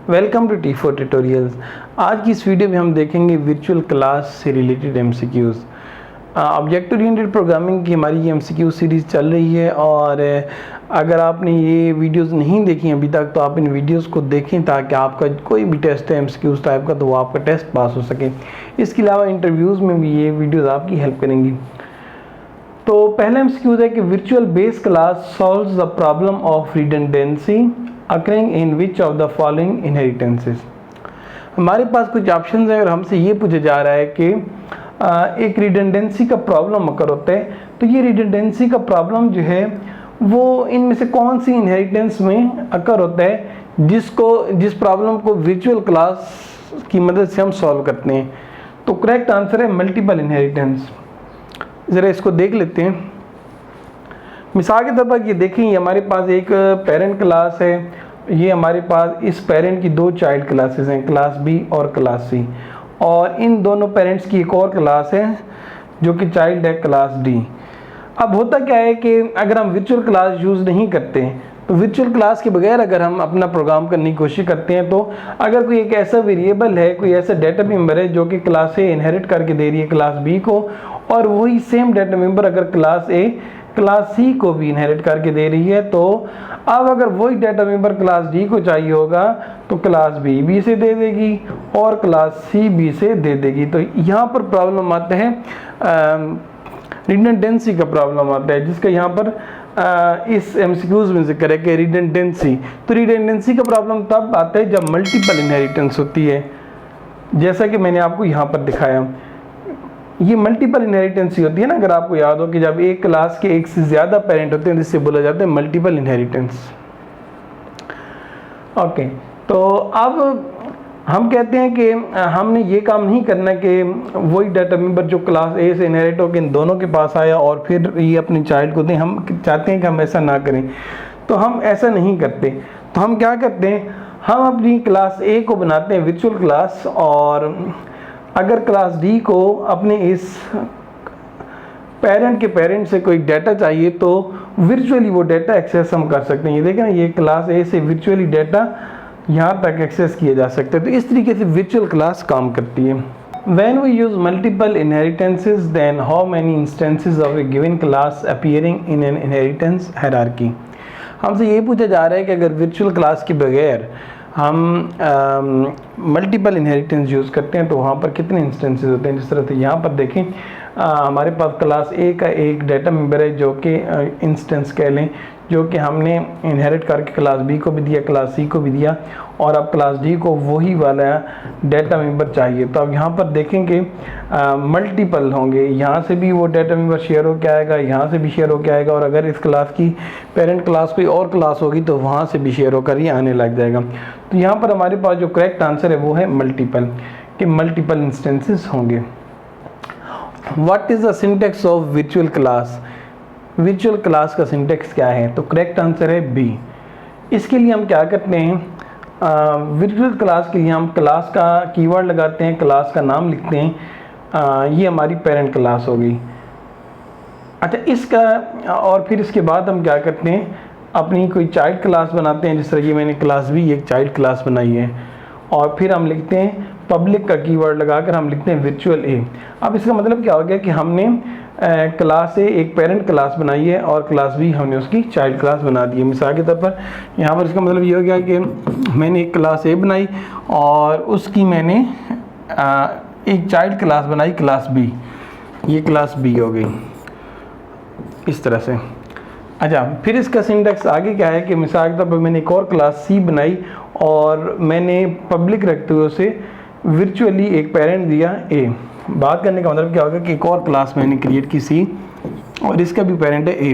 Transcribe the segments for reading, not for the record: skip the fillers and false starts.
Welcome to T4 tutorials. आज की इस वीडियो में हम देखेंगे वर्चुअल क्लास से related MCQs। Object oriented programming की हमारी ये MCQ सीरीज़ चल रही है और अगर आपने ये वीडियोस नहीं देखी अभी तक तो आप इन वीडियोस को देखें ताकि आपका कोई भी टेस्ट है MCQs टाइप का तो वो आपका टेस्ट पास हो सके। इसके अलावा इंटरव्यूज़ में भी ये वीडियोज़ आपकी हेल्प करेंगी। तो पहला MCQ है कि virtual base class solves the problem of redundancy occurring in which of the following inheritances। हमारे पास कुछ ऑप्शंस हैं और हमसे ये पूछा जा रहा है कि एक रिडंडेंसी का प्रॉब्लम अकर होता है, तो ये रिडंडेंसी का प्रॉब्लम जो है वो इनमें से कौन सी इनहेरिटेंस में अकर होता है जिस प्रॉब्लम को वर्चुअल क्लास की मदद से हम सॉल्व करते हैं। तो करेक्ट आंसर है मल्टीपल इनहेरिटेंस। ज़रा इसको देख लेते हैं। मिसाल के तौर पर ये देखें, ये हमारे पास एक पेरेंट क्लास है, ये हमारे पास इस पेरेंट की दो चाइल्ड क्लासेस हैं, क्लास बी और क्लास सी, और इन दोनों पेरेंट्स की एक और क्लास है जो कि चाइल्ड है क्लास डी। अब होता क्या है कि अगर हम वर्चुअल क्लास यूज़ नहीं करते तो वर्चुअल क्लास के बगैर अगर हम अपना प्रोग्राम करने की कोशिश करते हैं तो अगर कोई एक ऐसा वेरिएबल है, कोई ऐसा डाटा मेंबर है जो कि क्लास ए इनहेरिट करके दे रही है क्लास बी को, और वही सेम डाटा मेंबर अगर क्लास ए क्लास सी को भी इनहेरिट करके दे रही है, तो अब अगर वही डाटा मेंबर क्लास डी को चाहिए होगा तो क्लास बी से दे देगी और क्लास सी बी से दे देगी। तो यहाँ पर प्रॉब्लम आता है रिडंडेंसी का प्रॉब्लम आता है, जिसका यहाँ पर इस MCQs में जिक्र है कि रिडंडेंसी। तो रिडंडेंसी का प्रॉब्लम तब आता है जब मल्टीपल इनहेरिटेंस होती है, जैसा कि मैंने आपको यहाँ पर दिखाया। ये मल्टीपल इनहेरिटेंस होती है ना, अगर आपको याद हो कि जब एक क्लास के एक से ज़्यादा पेरेंट होते हैं जिससे बोला जाता है मल्टीपल इनहेरिटेंस। ओके, तो अब हम कहते हैं कि हमने ये काम नहीं करना कि वही डाटा मेंबर जो क्लास ए से इनहेरिट होकर इन दोनों के पास आया और फिर ये अपनी चाइल्ड को दें। हम चाहते हैं कि हम ऐसा ना करें, तो हम ऐसा नहीं करते। तो हम क्या करते हैं, हम अपनी क्लास ए को बनाते हैं वर्चुअल क्लास, और अगर क्लास डी को अपने इस पेरेंट के पेरेंट से कोई डाटा चाहिए तो वर्चुअली वो डाटा एक्सेस हम कर सकते हैं। ये देखें ना, ये क्लास ए से वर्चुअली डाटा यहाँ तक एक्सेस किया जा सकता है। तो इस तरीके से वर्चुअल क्लास काम करती है। When we use multiple inheritances, then how many instances of a given class appearing in an inheritance hierarchy? हमसे ये पूछा जा रहा है कि अगर वर्चुअल क्लास के बगैर हम मल्टीपल इनहेरिटेंस यूज़ करते हैं तो वहाँ पर कितने इंस्टेंसेस होते हैं। जिस तरह से यहाँ पर देखें, हमारे पास क्लास ए का एक डाटा मेंबर है जो कि इंस्टेंस कह लें, जो कि हमने इनहेरिट करके क्लास बी को भी दिया, क्लास सी को भी दिया, और अब क्लास डी को वही वाला डाटा मेंबर चाहिए। तो अब यहाँ पर देखेंगे मल्टीपल होंगे, यहाँ से भी वो डाटा मेंबर शेयर होकर आएगा, यहाँ से भी शेयर होकर आएगा, और अगर इस क्लास की पेरेंट क्लास कोई और क्लास होगी तो वहाँ से भी शेयर होकर ही आने लग जाएगा। तो यहाँ पर हमारे पास जो करेक्ट आंसर है वो है मल्टीपल, कि मल्टीपल इंस्टेंसेस होंगे। What is the syntax of virtual class? Virtual class का सिंटेक्स क्या है? तो करेक्ट आंसर है बी। इसके लिए हम क्या करते हैं, वर्चुअल क्लास के लिए हम क्लास का कीवर्ड लगाते हैं, क्लास का नाम लिखते हैं। ये हमारी पेरेंट क्लास होगी। अच्छा, इसका और फिर इसके बाद हम क्या करते हैं, अपनी कोई चाइल्ड क्लास बनाते हैं। जिस तरह की मैंने क्लास बी एक चाइल्ड क्लास बनाई है, और फिर हम लिखते हैं पब्लिक का कीवर्ड लगाकर हम लिखते हैं वर्चुअल ए। अब इसका मतलब क्या हो गया कि हमने क्लास ए एक पेरेंट क्लास बनाई है और क्लास बी हमने उसकी चाइल्ड क्लास बना दी है। मिसाल के तौर पर यहाँ पर इसका मतलब ये हो गया कि मैंने एक क्लास ए बनाई और उसकी मैंने एक चाइल्ड क्लास बनाई क्लास बी, ये क्लास बी हो गई इस तरह से। अच्छा, फिर इसका सिंटेक्स आगे क्या है कि मिसाल के तौर पर मैंने एक और क्लास सी बनाई और मैंने पब्लिक रखते हुए उसे वर्चुअली एक पेरेंट दिया ए। बात करने का मतलब क्या होगा कि एक और क्लास मैंने क्रिएट की सी और इसका भी पेरेंट है ए।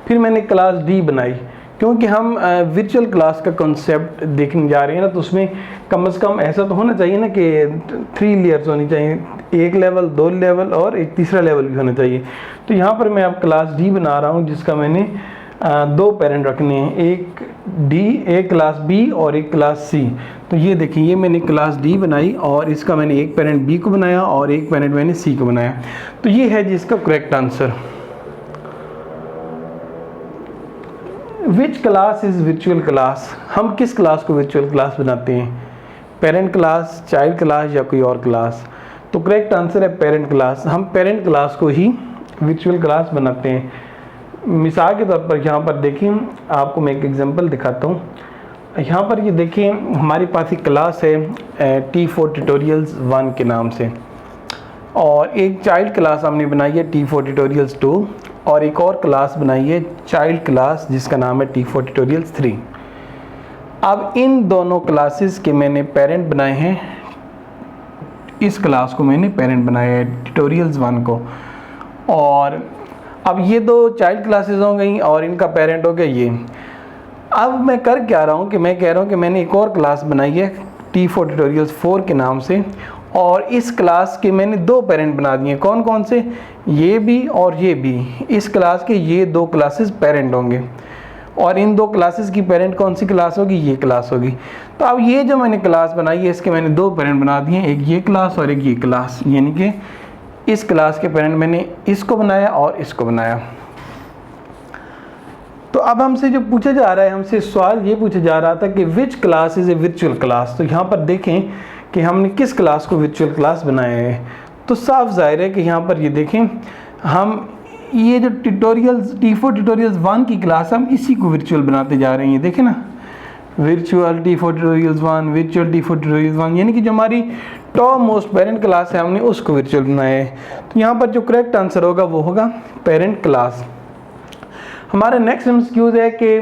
फिर मैंने क्लास डी बनाई, क्योंकि हम वर्चुअल क्लास का कॉन्सेप्ट देखने जा रहे हैं ना, तो उसमें कम से कम ऐसा तो होना चाहिए ना कि 3 लेयर्स होनी चाहिए, एक लेवल, 2 लेवल और एक तीसरा लेवल भी होना चाहिए। तो यहाँ पर मैं अब क्लास डी बना रहा हूँ जिसका मैंने 2 पेरेंट रखने हैं, एक डी, एक क्लास बी और एक क्लास सी। तो ये देखिए, ये मैंने क्लास डी बनाई और इसका मैंने एक पेरेंट बी को बनाया और एक पेरेंट मैंने सी को बनाया। तो ये है जिसका correct answer. Which class is virtual class, हम किस क्लास को वर्चुअल क्लास बनाते हैं, पेरेंट क्लास, चाइल्ड क्लास या कोई और क्लास। तो करेक्ट आंसर है पेरेंट क्लास। हम पेरेंट क्लास को ही वर्चुअल क्लास बनाते हैं। मिसाल के तौर पर यहाँ पर देखिए, आपको मैं एक एग्जांपल दिखाता हूँ। यहाँ पर ये देखिए, हमारे पास एक क्लास है T4 ट्यूटोरियल्स 1 के नाम से, और एक चाइल्ड क्लास हमने बनाई है T4 ट्यूटोरियल्स 2, और एक और क्लास बनाई है चाइल्ड क्लास जिसका नाम है T4 ट्यूटोरियल्स 3। अब इन दोनों क्लासेस के मैंने पेरेंट बनाए हैं, इस क्लास को मैंने पेरेंट बनाया है ट्यूटोरियल्स 1 को, और अब ये दो चाइल्ड क्लासेस हो गई और इनका पेरेंट हो गया ये। अब मैं कर क्या रहा हूँ कि मैं कह रहा हूँ कि मैंने एक और क्लास बनाई है T4 ट्यूटोरियल्स 4 के नाम से, और इस क्लास के मैंने दो पेरेंट बना दिए। कौन कौन से, ये भी और ये भी। इस क्लास के ये दो क्लासेस पेरेंट होंगे, और इन दो क्लासेस की पेरेंट कौन सी क्लास होगी, ये क्लास होगी। तो अब ये जो मैंने क्लास बनाई है इसके मैंने दो पेरेंट बना दिए, एक ये क्लास और एक ये क्लास, यानी कि इस क्लास के पेरेंट मैंने इसको बनाया और इसको बनाया। तो अब हमसे जो पूछा जा रहा है, हमसे सवाल ये पूछा जा रहा था कि which class is a virtual class. तो यहाँ पर देखें कि हमने किस क्लास को वर्चुअल क्लास बनाया है। तो साफ जाहिर है कि यहाँ पर ये देखें, हम ये जो ट्यूटोरियल्स T4 ट्यूटोरियल्स 1 की क्लास, हम इसी को वर्चुअल बनाते जा रहे हैं। देखें ना, virtual T4 tutorials 1, virtual T4 tutorials 1, यानी कि जो हमारी टॉप मोस्ट पेरेंट क्लास है हमने उसको वर्चुअल बनाया है। तो यहाँ पर जो करेक्ट आंसर होगा वो होगा पेरेंट क्लास। हमारा नेक्स्ट एमसीक्यूज है कि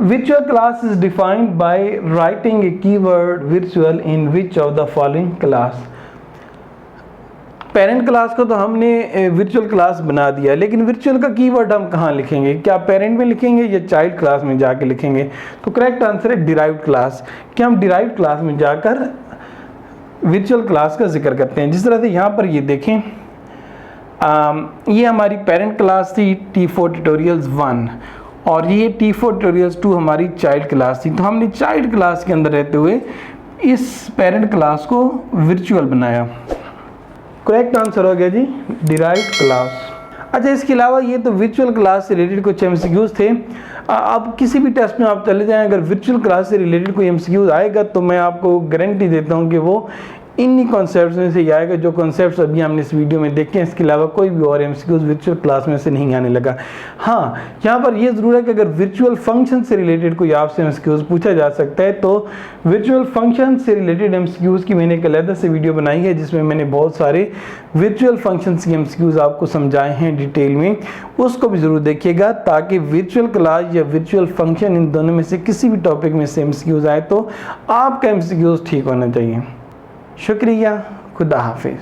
virtual class is defined by writing a keyword virtual in which of the following class। Parent class को तो हमने वर्चुअल क्लास बना दिया, लेकिन वर्चुअल का कीवर्ड हम कहाँ लिखेंगे, क्या पेरेंट में लिखेंगे या चाइल्ड क्लास में जाके लिखेंगे। तो करेक्ट आंसर है डिराइव्ड क्लास, कि हम डिराइव्ड क्लास में जाकर वर्चुअल क्लास का जिक्र करते हैं। जिस तरह से यहाँ पर ये देखें, ये हमारी पेरेंट क्लास थी T4 ट्यूटोरियल्स 1, और ये T4 ट्यूटोरियल्स 2 हमारी चाइल्ड क्लास थी। तो हमने चाइल्ड क्लास के अंदर रहते हुए इस पेरेंट क्लास को वर्चुअल बनाया। करेक्ट आंसर हो गया जी डिराइव्ड क्लास। अच्छा, इसके अलावा ये तो वर्चुअल क्लास से रिलेटेड कुछ एमसीक्यूज थे। अब किसी भी टेस्ट में आप चले जाएं, अगर वर्चुअल क्लास से रिलेटेड कोई एमसीक्यूज आएगा तो मैं आपको गारंटी देता हूँ कि वो इन्हीं कॉन्सेप्ट्स में से ही आएगा जो कॉन्सेप्ट्स अभी हमने इस वीडियो में देखे हैं। इसके अलावा कोई भी और एमसीक्यूज वर्चुअल क्लास में से नहीं आने लगा। हाँ, यहाँ पर ये ज़रूर है कि अगर वर्चुअल फंक्शन से रिलेटेड कोई आपसे एमसीक्यूज पूछा जा सकता है तो वर्चुअल फंक्शन से रिलेटेड एमसीक्यूज की मैंने एक अलग से वीडियो बनाई है जिसमें मैंने बहुत सारे वर्चुअल फंक्शंस की एमसीक्यूज आपको समझाए हैं डिटेल में, उसको भी ज़रूर देखिएगा ताकि वर्चुअल क्लास या वर्चुअल फंक्शन इन दोनों में से किसी भी टॉपिक में से एमसीक्यूज आए तो आपका एमसीक्यूज ठीक होना चाहिए। शुक्रिया, खुदा हाफिज़।